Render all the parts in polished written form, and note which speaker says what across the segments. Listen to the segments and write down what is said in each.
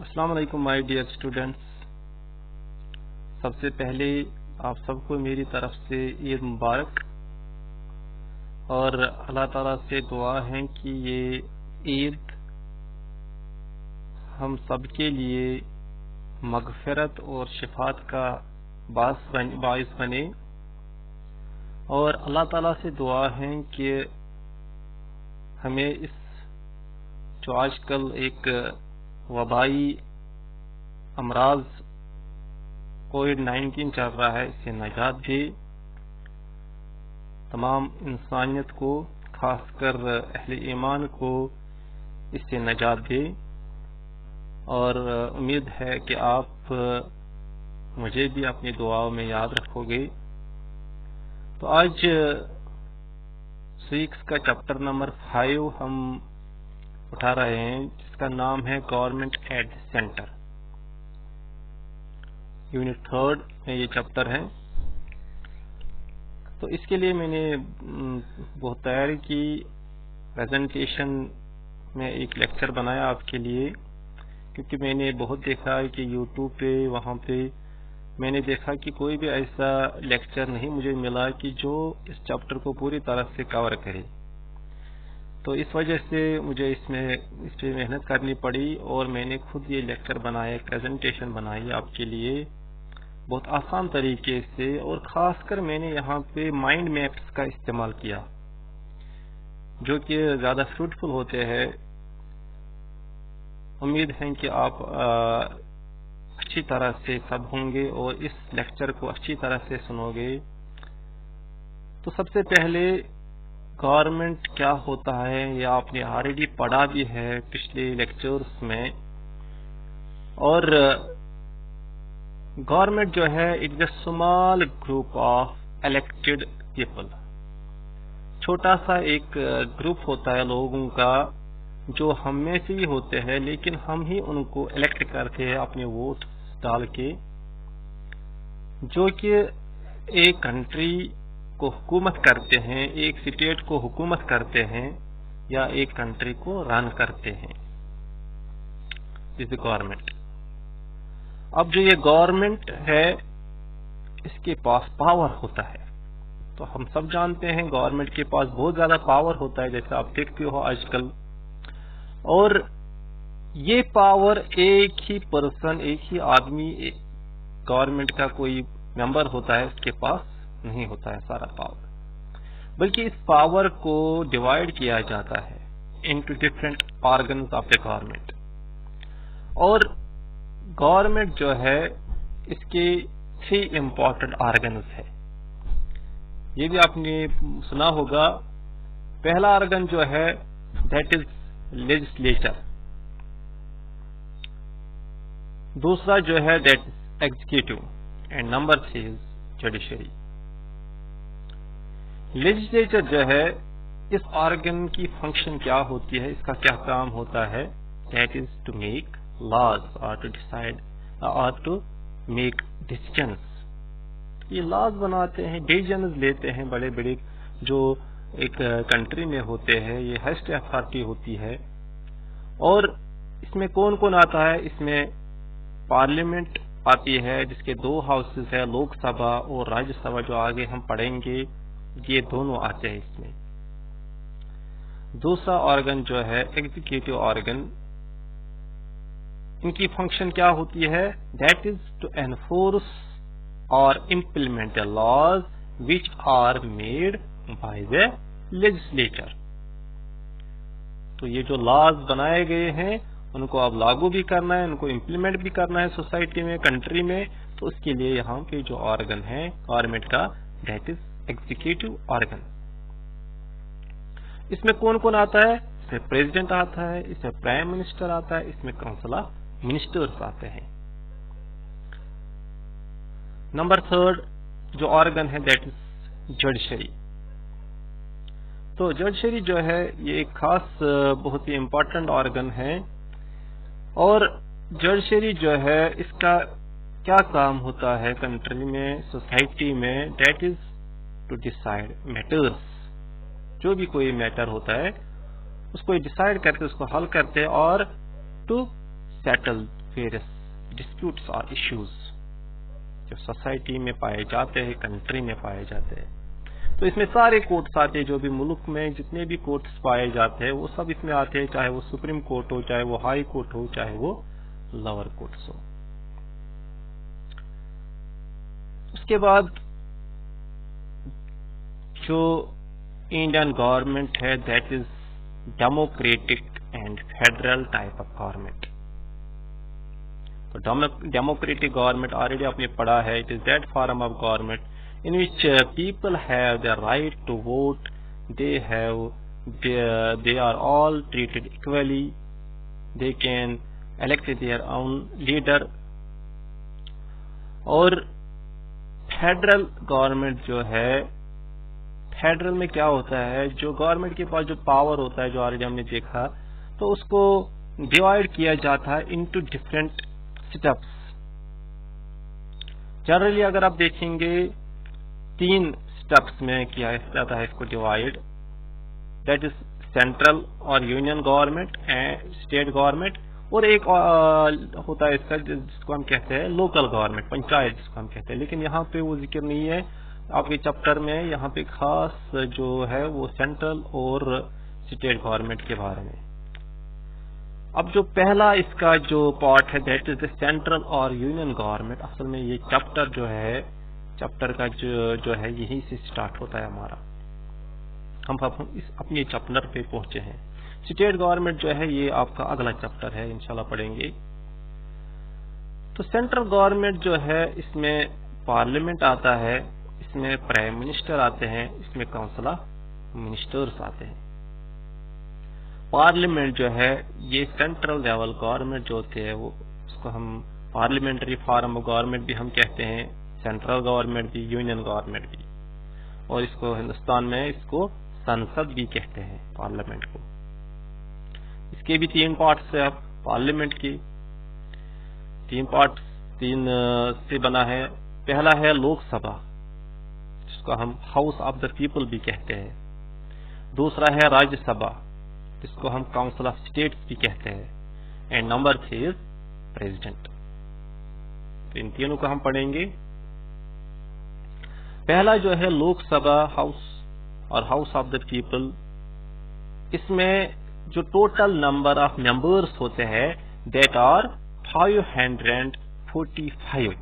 Speaker 1: السلام علیکم my dear students. سب سے پہلے آپ سب کو میری طرف سے عید مبارک، اور اللہ تعالیٰ سے دعا ہے کہ یہ عید ہم سب کے لیے مغفرت اور شفاعت کا باعث بنے، اور اللہ تعالیٰ سے دعا ہے کہ ہمیں اس جو آج کل ایک وبائی امراض کووڈ-19 چل رہا ہے، اس سے نجات دے، تمام انسانیت کو، خاص کر اہل ایمان کو اس سے نجات دے. اور امید ہے کہ آپ مجھے بھی اپنی دعاؤں میں یاد رکھو گے. تو آج سیکس کا چیپٹر نمبر 5 ہم اٹھا رہے ہیں، جس کا نام ہے government at the centre. Unit 3 میں یہ چیپٹر ہے. تو اس کے لیے میں نے بہت تیاری کی، پریزنٹیشن میں ایک لیکچر بنایا آپ کے لیے، کیونکہ میں نے بہت دیکھا ہے کہ یوٹیوب پہ وہاں پہ میں نے دیکھا کہ کوئی بھی ایسا لیکچر نہیں مجھے ملا کہ جو اس چیپٹر کو پوری طرح سے کور کرے. تو اس وجہ سے مجھے اس پہ محنت کرنی پڑی، اور میں نے خود یہ لیکچر بنایا، پریزنٹیشن بنائی آپ کے لیے بہت آسان طریقے سے، اور خاص کر میں نے یہاں پہ مائنڈ میپس کا استعمال کیا جو کہ زیادہ فروٹفل ہوتے ہیں. امید ہے کہ آپ اچھی طرح سے سب ہوں گے اور اس لیکچر کو اچھی طرح سے سنو گے. تو سب سے پہلے گورنمنٹ کیا ہوتا ہے یہ آپ نے آلریڈی پڑھا بھی ہے پچھلے لیکچرز میں. اور گورنمنٹ جو ہے it is a small group of elected people, چھوٹا سا ایک گروپ ہوتا ہے لوگوں کا جو ہم میں سے ہی ہوتے ہیں، لیکن ہم ہی ان کو الیکٹ کرتے ہیں اپنے ووٹ ڈال کے، جو کہ ایک کنٹری کو حکومت کرتے ہیں، ایک اسٹیٹ کو حکومت کرتے ہیں، یا ایک کنٹری کو رن کرتے ہیں. اس گورنمنٹ. اب جو یہ گورنمنٹ ہے اس کے پاس پاور ہوتا ہے. تو ہم سب جانتے ہیں گورنمنٹ کے پاس بہت زیادہ پاور ہوتا ہے، جیسے آپ دیکھتے ہو آج کل. اور یہ پاور ایک ہی پرسن، ایک ہی آدمی گورنمنٹ کا کوئی ممبر ہوتا ہے اس کے پاس نہیں ہوتا ہے سارا پاور، بلکہ اس پاور کو ڈیوائڈ کیا جاتا ہے into different organs of the government. اور گورنمنٹ جو ہے اس کے 3 امپورٹنٹ آرگنز ہے. یہ بھی آپ نے سنا ہوگا. پہلا آرگن جو ہے دیٹ از لیجسلیچر، دوسرا جو ہے that is executive, and number 3 is judiciary. Legislature جو ہے اس آرگن کی فنکشن کیا ہوتی ہے، اس کا کیا کام ہوتا ہے؟ That is to make laws اور ٹو ڈیسائڈ اور ٹو میک ڈیسیجنز. یہ لاز بناتے ہیں، ڈیسیجنز لیتے ہیں بڑے بڑے جو ایک کنٹری میں ہوتے ہیں. یہ ہائیسٹ اتھارٹی ہوتی ہے. اور اس میں کون کون آتا ہے؟ اس میں پارلیمنٹ آتی ہے جس کے 2 ہاؤسز ہیں، لوک سبھا اور راجیہ سبھا، جو آگے ہم پڑھیں گے. یہ دونوں آتے ہیں اس میں. دوسرا آرگن جو ہے ایگزیکٹو آرگن، ان کی فنکشن کیا ہوتی ہے؟ دیٹ از ٹو انفورس اور implement the laws which are made by the legislature. تو یہ جو لاز بنائے گئے ہیں ان کو اب لاگو بھی کرنا ہے، ان کو امپلیمنٹ بھی کرنا ہے سوسائٹی میں، کنٹری میں. تو اس کے لیے یہاں پہ جو آرگن ہے گورنمنٹ کا دیٹ از ایگزیکٹو آرگن. اس میں کون کون آتا ہے؟ اس میں پریزیڈنٹ آتا ہے، اس میں پرائم منسٹر آتا ہے، اس میں کونسل آف منسٹرز آتے ہیں. نمبر 3 جو آرگن ہے دیٹ از جوڈیشری. تو جوڈیشری جو ہے یہ ایک خاص بہت ہی امپورٹنٹ آرگن ہے. اور جوڈیشری جو ہے اس کا کیا کام ہوتا ہے کنٹری میں، سوسائٹی میں؟ That is to decide matters. جو بھی کوئی میٹر ہوتا ہے اس کو ڈیسائڈ کرتے، اس کو حل کرتے، اور to settle various disputes or issues جو سوسائٹی میں پائے جاتے ہیں, کنٹری میں پائے جاتے ہیں. تو اس میں سارے کورٹس آتے ہیں, جو بھی ملک میں جتنے بھی کورٹس پائے جاتے ہیں وہ سب اس میں آتے ہیں, چاہے وہ سپریم کورٹ ہو, چاہے وہ ہائی کورٹ ہو, چاہے وہ لوور کورٹس ہو. اس کے بعد جو انڈین گورنمنٹ ہے that is democratic and federal type of government. تو ڈیموکریٹک گورنمنٹ آلریڈی آپ نے پڑھا ہے, it is that form of government in which people have the right to vote, they are all treated equally, they can elect their own leader. اور federal government جو ہے, federal میں کیا ہوتا ہے, جو گورنمنٹ کے پاس جو پاور ہوتا ہے, جو آلریڈی ہم نے دیکھا, تو اس کو ڈیوائڈ کیا جاتا ہے انٹو ڈفرینٹ اسٹیپس. جنرلی اگر آپ دیکھیں گے 3 اسٹیپس میں کیا جاتا ہے اس کو ڈیوائڈ, دیٹ از سینٹرل اور union government and state government, اور ایک ہوتا ہے اس کا جس کو ہم کہتے ہیں لوکل گورنمنٹ, پنچایت جس کو ہم کہتے ہیں. لیکن یہاں پہ وہ ذکر نہیں ہے آپ کے چیپٹر میں. یہاں پہ خاص جو ہے وہ سینٹرل اور اسٹیٹ گورنمنٹ کے بارے میں. اب جو پہلا اس کا جو پارٹ ہے دیٹ از دا سینٹرل اور یونین گورنمنٹ, اصل میں یہ چیپٹر جو ہے, چیپٹر کا جو ہے یہیں سے سٹارٹ ہوتا ہے ہمارا. ہم اپنے چیپٹر پہ پہنچے ہیں. اسٹیٹ گورنمنٹ جو ہے یہ آپ کا اگلا چیپٹر ہے, انشاءاللہ پڑھیں گے. تو سینٹرل گورنمنٹ جو ہے اس میں پارلیمنٹ آتا ہے, اس میں پرائم منسٹر آتے ہیں, اس میں کونسل آف منسٹرز آتے ہیں. پارلیمنٹ جو ہے یہ سینٹرل لیول گورنمنٹ جو ہوتے ہیں وہ اس کو ہم پارلیمنٹری فارم آف گورنمنٹ بھی ہم کہتے ہیں, سینٹرل گورنمنٹ بھی, یونین گورنمنٹ بھی, اور اس کو ہندوستان میں اس کو سنسد بھی کہتے ہیں پارلیمنٹ کو. اس کے بھی 3 پارٹس ہیں. اب پارلیمنٹ کی 3 پارٹس 3 سے بنا ہے. پہلا ہے لوک سبھا جس کو ہم ہاؤس آف دا پیپل بھی کہتے ہیں. دوسرا ہے راجیہ سبھا جس کو ہم کاؤنسل آف اسٹیٹس بھی کہتے ہیں. And number 3 is president. تو ان تینوں کو ہم پڑھیں گے. پہلا جو ہے لوک سبھا ہاؤس اور ہاؤس آف دا پیپل, اس میں جو ٹوٹل نمبر آف ممبرس ہوتے ہیں that are 545,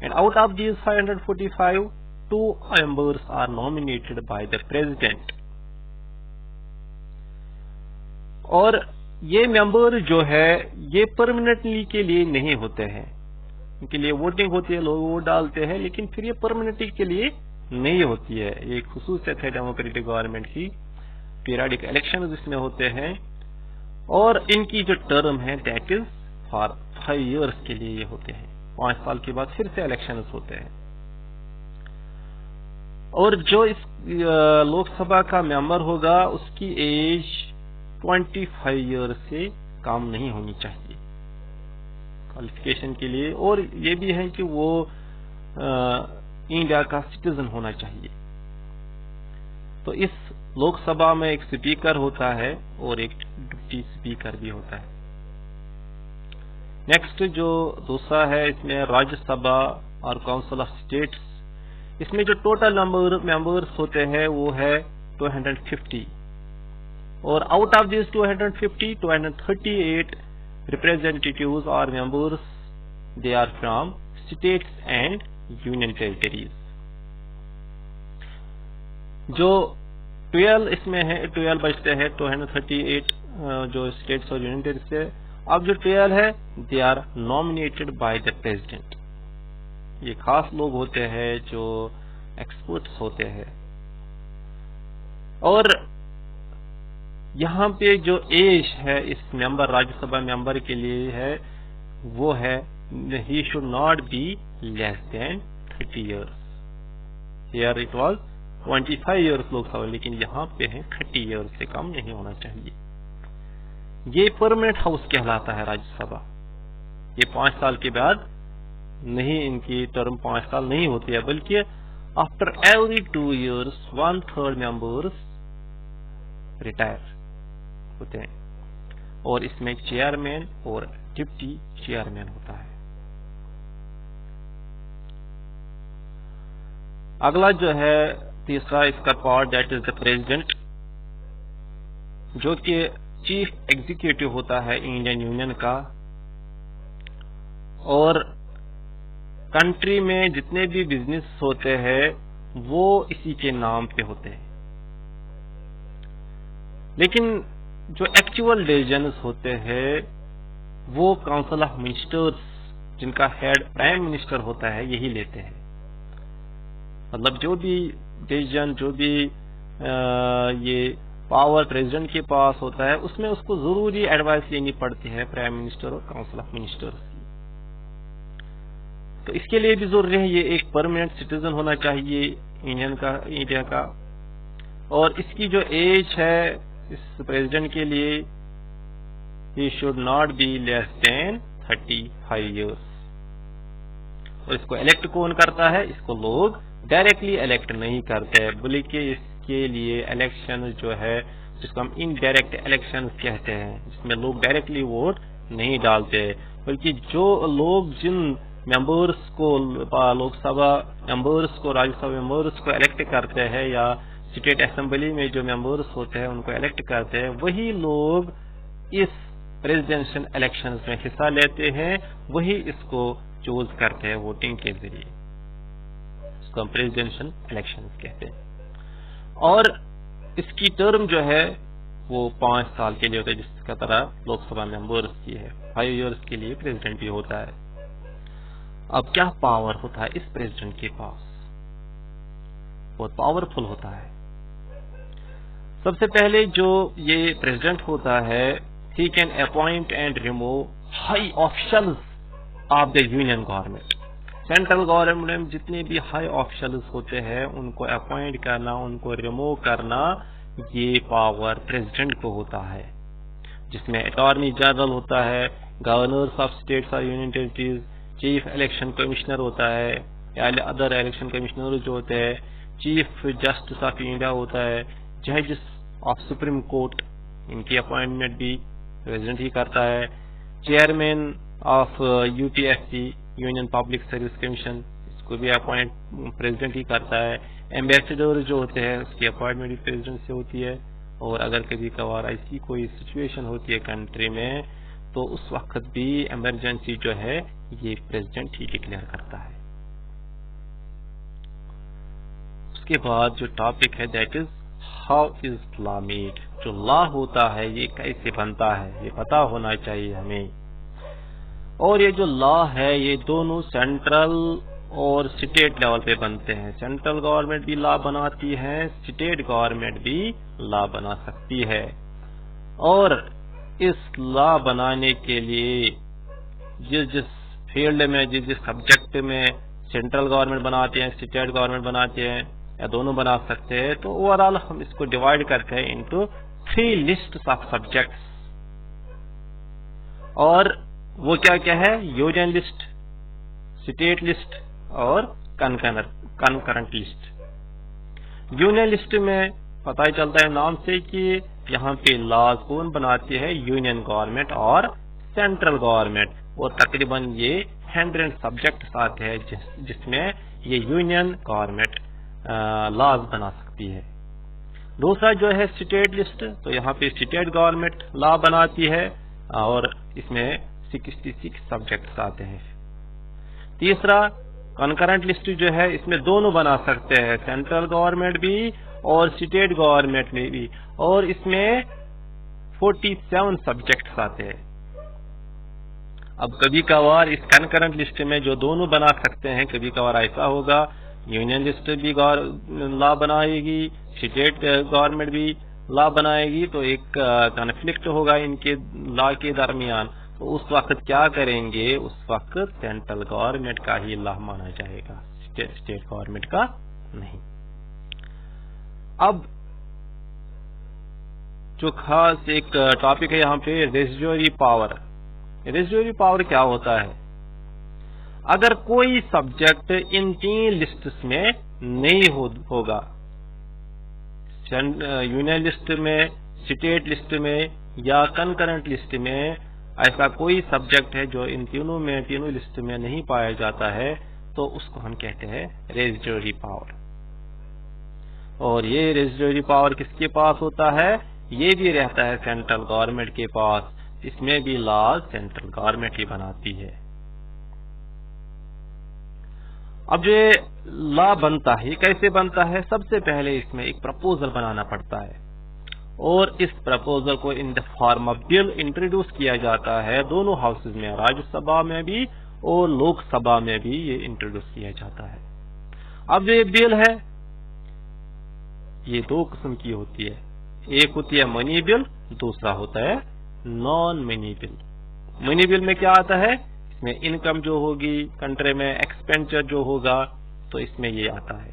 Speaker 1: and out of these 545 2 members are nominated by the president. اور یہ ممبر جو ہے یہ پرماننٹلی کے لیے نہیں ہوتے ہیں, ان کے لیے ووٹنگ ہوتی ہے, لوگ ووٹ ڈالتے ہیں, لیکن پھر یہ پرماننٹلی کے لیے نہیں ہوتی ہے. یہ ایک خصوصیت ہے ڈیموکریٹک گورنمنٹ کی. پیریڈک الیکشن اس میں ہوتے ہیں, اور ان کی جو ٹرم ہے دیٹ از فار 5 ایئرس کے لیے یہ ہوتے ہیں. 5 سال کے بعد پھر سے الیکشنز ہوتے ہیں. اور جو اس لوک سبھا کا ممبر ہوگا اس کی ایج 25 ایئرس سے کم نہیں ہونی چاہیے کوالیفیکیشن کے لیے, اور یہ بھی ہے کہ وہ انڈیا کا سٹیزن ہونا چاہیے. تو اس لوک سبھا میں ایک سپیکر ہوتا ہے اور ایک ڈپٹی سپیکر بھی ہوتا ہے. نیکسٹ جو دوسرا ہے اس میں راجیہ سبھا اور کاؤنسل آف اسٹیٹس. اس میں جو ٹوٹل ممبرس ہوتے ہیں وہ ہے 250, اور out of these 250 238 representatives or members they are from states and union territories. جو 12 اس میں ہے 12 بچتے ہیں 238 جو اسٹیٹس اور یونین ٹیریٹریز سے. اب جو 12 ہے they are nominated by the president. یہ خاص لوگ ہوتے ہیں جو ایکسپرٹس ہوتے ہیں. اور یہاں پہ جو ایج ہے اس ممبر راجیہ سبھا ممبر کے لیے ہے وہ ہے he should not be less than 30 years. Here it was 25 years لوگ سبھا, لیکن یہاں پہ ہے 30 years سے کم نہیں ہونا چاہیے. یہ پرماننٹ ہاؤس کہلاتا ہے راجیہ سبھا. یہ 5 سال کے بعد نہیں, ان کی ٹرم 5 سال نہیں ہوتی ہے, بلکہ after every 2 years 1/3 members retire ہوتے ہیں. اور اس میں چیئرمین اور ڈپٹی چیئرمین ہوتا ہے. اگلا جو ہے تیسرا اس کا part that is the president, جو کہ چیف ایگزیکٹو ہوتا ہے انڈین یونین کا، اور کنٹری میں جتنے بھی بزنس ہوتے ہیں وہ اسی کے نام پہ ہوتے ہیں. لیکن جو ایکچوئل ڈیسیژنز ہوتے ہیں وہ کاؤنسل آف منسٹرز، جن کا ہیڈ پرائم منسٹر ہوتا ہے، یہی لیتے ہیں. مطلب جو بھی ڈیسیژن، جو بھی یہ پاور پریزیڈنٹ کے پاس ہوتا ہے، اس میں اس کو ضروری ایڈوائس لینی پڑتی ہے پرائم منسٹر اور کاؤنسل آف منسٹرز کی. تو اس کے لیے بھی ضروری ہے یہ ایک پرماننٹ سٹیزن ہونا چاہیے انڈیا کا، اور اس کی جو ایج ہے اس پریزیڈنٹ کے لیے، he should not be less than 35 years. اور اس کو الیکٹ کون کرتا ہے؟ اس کو لوگ ڈائریکٹلی الیکٹ نہیں کرتے، بلکہ اس کے لیے الیکشن جو ہے جس کو ہم انڈائریکٹ الیکشن کہتے ہیں، جس میں لوگ ڈائریکٹلی ووٹ نہیں ڈالتے، بلکہ جو لوگ جن ممبرس کو، لوک سبھا ممبرس کو، راجیہ سبھا ممبرس کو الیکٹ کرتے ہیں، یا اسٹیٹ اسمبلی میں جو ممبرس ہوتے ہیں ان کو الیکٹ کرتے ہیں، وہی لوگ اس پریزیڈنشل الیکشنز میں حصہ لیتے ہیں، وہی اس کو چوز کرتے ہیں ووٹنگ کے ذریعے. اس کو ہم پریزیڈنشل الیکشنز کہتے ہیں. اور اس کی ٹرم جو ہے وہ 5 سال کے لیے ہوتا ہے، جس کا طرح لوک سبھا ممبرس کی ہے. 5 ایئرس کے لیے پریزیڈنٹ بھی ہوتا ہے. اب کیا پاور ہوتا ہے اس پریزیڈنٹ کے پاس؟ بہت پاورفل ہوتا ہے. سب سے پہلے جو یہ پریزیڈنٹ ہوتا ہے، he can appoint and remove high officials of the union government. Central government میں جتنے بھی ہائی آفیشلز ہوتے ہیں ان کو اپوائنٹ کرنا، ان کو ریموو کرنا، یہ پاور پریزیڈنٹ کو ہوتا ہے، جس میں اٹارنی جنرل ہوتا ہے، گورنرز آف اسٹیٹس اور union territories, chief election commissioner ہوتا ہے یا ادر الیکشن کمشنر جو ہوتے ہیں، چیف جسٹس آف انڈیا ہوتا ہے، ججز آف سپریم کورٹ، ان کی اپوائنٹمنٹ بھی پریزیڈنٹ ہی کرتا ہے، chairman of UPSC Union Public Service Commission, اس کو بھی اپوائنٹ پریزیڈنٹ ہی کرتا ہے، ایمبیسیڈر جو ہوتے ہیں اس کی اپوائنٹمنٹ بھی پریزیڈنٹ سے ہوتی ہے. اور اگر کبھی کبھار ایسی کوئی سچویشن ہوتی ہے کنٹری میں تو اس وقت بھی ایمرجنسی جو ہے یہ پریزیڈنٹ ہی ڈکلیئر کرتا ہے. اس کے بعد جو ٹاپک ہے that is how is law made. جو لا ہوتا ہے یہ کیسے بنتا ہے یہ پتا ہونا چاہیے ہمیں. اور یہ جو لا ہے یہ دونوں سینٹرل اور اسٹیٹ لیول پہ بنتے ہیں. سینٹرل گورنمنٹ بھی لا بناتی ہے، اسٹیٹ گورنمنٹ بھی لا بنا سکتی ہے. اور اس لا بنانے کے لیے جس فیلڈ میں، جس سبجیکٹ میں سینٹرل گورنمنٹ بناتے ہیں، اسٹیٹ گورنمنٹ بناتے ہیں، یا دونوں بنا سکتے ہیں، تو اوور آل ہم اس کو ڈیوائڈ کرتے ہیں انٹو 3 لسٹس آف سبجیکٹس. اور وہ کیا ہے؟ یونین لسٹ، اسٹیٹ لسٹ اور کنکرنٹ لسٹ. یونین لسٹ میں پتہ چلتا ہے نام سے کہ یہاں پہ لاز کون بناتی ہے؟ یونین گورنمنٹ اور سینٹرل گورنمنٹ. اور تقریباً یہ 100 سبجیکٹس آتے ہیں جس میں یہ یونین گورنمنٹ لاز بنا سکتی ہے. دوسرا جو ہے اسٹیٹ لسٹ، تو یہاں پہ اسٹیٹ گورنمنٹ لا بناتی ہے اور اس میں 66 سبجیکٹس آتے ہیں. تیسرا کنکرنٹ لسٹ جو ہے اس میں دونوں بنا سکتے ہیں، سینٹرل گورنمنٹ بھی اور اسٹیٹ گورنمنٹ میں بھی، اور اس میں 47 سبجیکٹس آتے ہیں. اب کبھی کبھار اس کنکرنٹ لسٹ میں جو دونوں بنا سکتے ہیں، کبھی کبھار ایسا ہوگا یونین لسٹ بھی لا بنائے گی، اسٹیٹ گورنمنٹ بھی لا بنائے گی، تو ایک کنفلکٹ ہوگا ان کے لا کے درمیان. تو اس وقت کیا کریں گے؟ اس وقت سینٹرل گورنمنٹ کا ہی لا مانا جائے گا، اسٹیٹ گورنمنٹ کا نہیں. اب جو خاص ایک ٹاپک ہے یہاں پہ ریزیڈوری پاور. ریزیڈوری پاور کیا ہوتا ہے؟ اگر کوئی سبجیکٹ ان 3 لسٹس میں نہیں ہوگا، یونین لسٹ میں، اسٹیٹ لسٹ میں یا کنکرنٹ لسٹ میں، ایسا کوئی سبجیکٹ ہے جو ان تینوں لسٹ میں نہیں پایا جاتا ہے تو اس کو ہم کہتے ہیں ریزیڈوری پاور. اور یہ ریزیڈوری پاور کس کے پاس ہوتا ہے؟ یہ بھی رہتا ہے سینٹرل گورنمنٹ کے پاس. اس میں بھی لاز سینٹرل گورنمنٹ ہی بناتی ہے. اب جو لا بنتا ہے یہ کیسے بنتا ہے؟ سب سے پہلے اس میں ایک پرپوزل بنانا پڑتا ہے اور اس پرپوزل کو in the form of bill introduce کیا جاتا ہے دونوں ہاؤسز میں، راجیہ سبھا میں بھی اور لوک سبھا میں بھی یہ انٹروڈیوس کیا جاتا ہے. اب جو یہ بل ہے یہ دو قسم کی ہوتی ہے. ایک ہوتی ہے منی بل، دوسرا ہوتا ہے نان منی بل. منی بل میں کیا آتا ہے؟ اس میں انکم جو ہوگی کنٹری میں، ایکسپینڈیچر جو ہوگا تو اس میں یہ آتا ہے.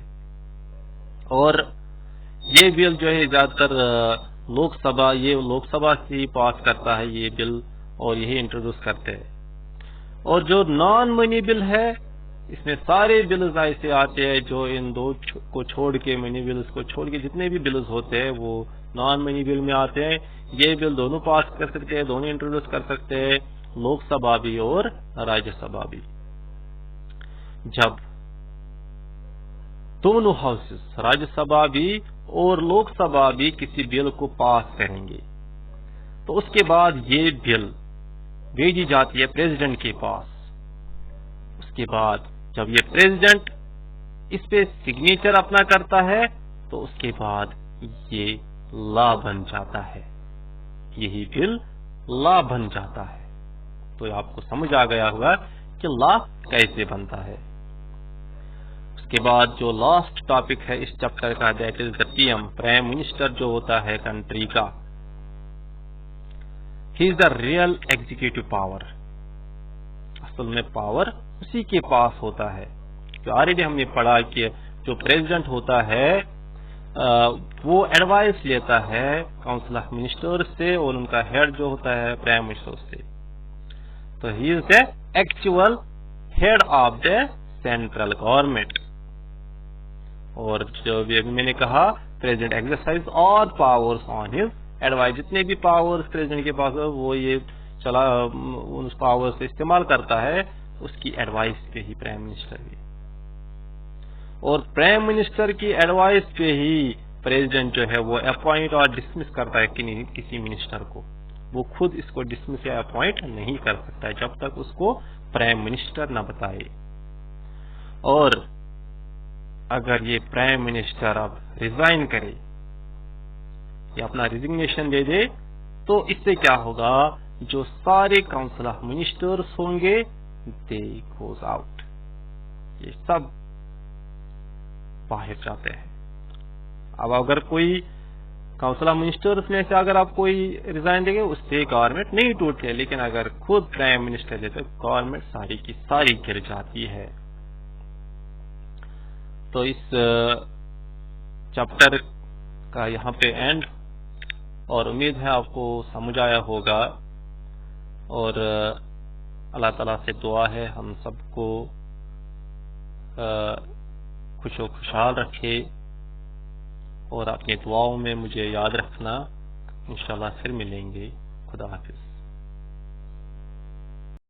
Speaker 1: اور یہ بل جو ہے زیادہ تر لوک سبھا سے ہی پاس کرتا ہے یہ بل اور یہی انٹروڈیوس کرتے ہیں. اور جو نان منی بل ہے اس میں سارے بلز ایسے آتے ہیں جو ان دو کو چھوڑ کے، منی بلز کو چھوڑ کے جتنے بھی بلز ہوتے ہیں وہ نان منی بل میں آتے ہیں. یہ بل دونوں پاس کر سکتے ہیں، دونوں انٹروڈیوس کر سکتے ہیں، لوک سبھا بھی اور راجیہ سبھا بھی. جب دونوں ہاؤسز راجیہ سبھا بھی اور لوک سبھا بھی کسی بل کو پاس کریں گے تو اس کے بعد یہ بل بھیجی جاتی ہے پریزیڈنٹ کے پاس. اس کے بعد جب یہ پریزیڈنٹ اس پہ سگنیچر اپنا کرتا ہے تو اس کے بعد یہ لا بن جاتا ہے، یہی بل لا بن جاتا ہے. تو آپ کو سمجھ آ گیا ہوگا کہ لا کیسے بنتا ہے. اس کے بعد جو لاسٹ ٹاپک ہے اس چیپٹر کا that is the P M, prime minister جو ہوتا ہے کنٹری کا. He is the real executive power. اصل میں پاور اسی کے پاس ہوتا ہے. جو آلریڈی ہم نے پڑھا کہ جو پریزیڈنٹ ہوتا ہے وہ ایڈوائس لیتا ہے کاؤنسل آف منسٹر سے اور ان کا ہیڈ جو ہوتا ہے پرائم منسٹر سے. تو he is the actual head of the central government. اور جو بھی میں نے کہا president exercise all powers on his advice. جتنے بھی پاورز پریزیڈنٹ کے پاس وہ یہ اس پاور سے استعمال کرتا ہے اس کی ایڈوائس پہ ہی پرائم منسٹر بھی. اور پرائم منسٹر کی ایڈوائس پہ ہی پریزیڈنٹ جو ہے وہ اپوائنٹ اور ڈسمس کرتا ہے کسی منسٹر کو. وہ خود اس کو ڈسمس یا اپوائنٹ نہیں کر سکتا ہے جب تک اس کو پرائم منسٹر نہ بتائے. اور اگر یہ پرائم منسٹر اب ریزائن کرے یا اپنا ریزگنیشن دے دے تو اس سے کیا ہوگا؟ جو سارے کاؤنسل آف منسٹرز ہوں گے دے گوز آؤٹ، یہ سب باہر جاتے ہیں. اب اگر کوئی کاؤنسل آف منسٹرز میں سے اگر آپ کوئی ریزائن دیں گے اس سے گورنمنٹ نہیں ٹوٹتی ہے، لیکن اگر خود پرائم منسٹر دے تو گورنمنٹ ساری کی ساری گر جاتی ہے. تو اس چیپٹر کا یہاں پہ اینڈ، اور امید ہے آپ کو سمجھ آیا ہوگا. اور اللہ تعالیٰ سے دعا ہے ہم سب کو خوش و خوشحال رکھے اور اپنی دعاؤں میں مجھے یاد رکھنا. انشاءاللہ پھر ملیں گے. خدا حافظ.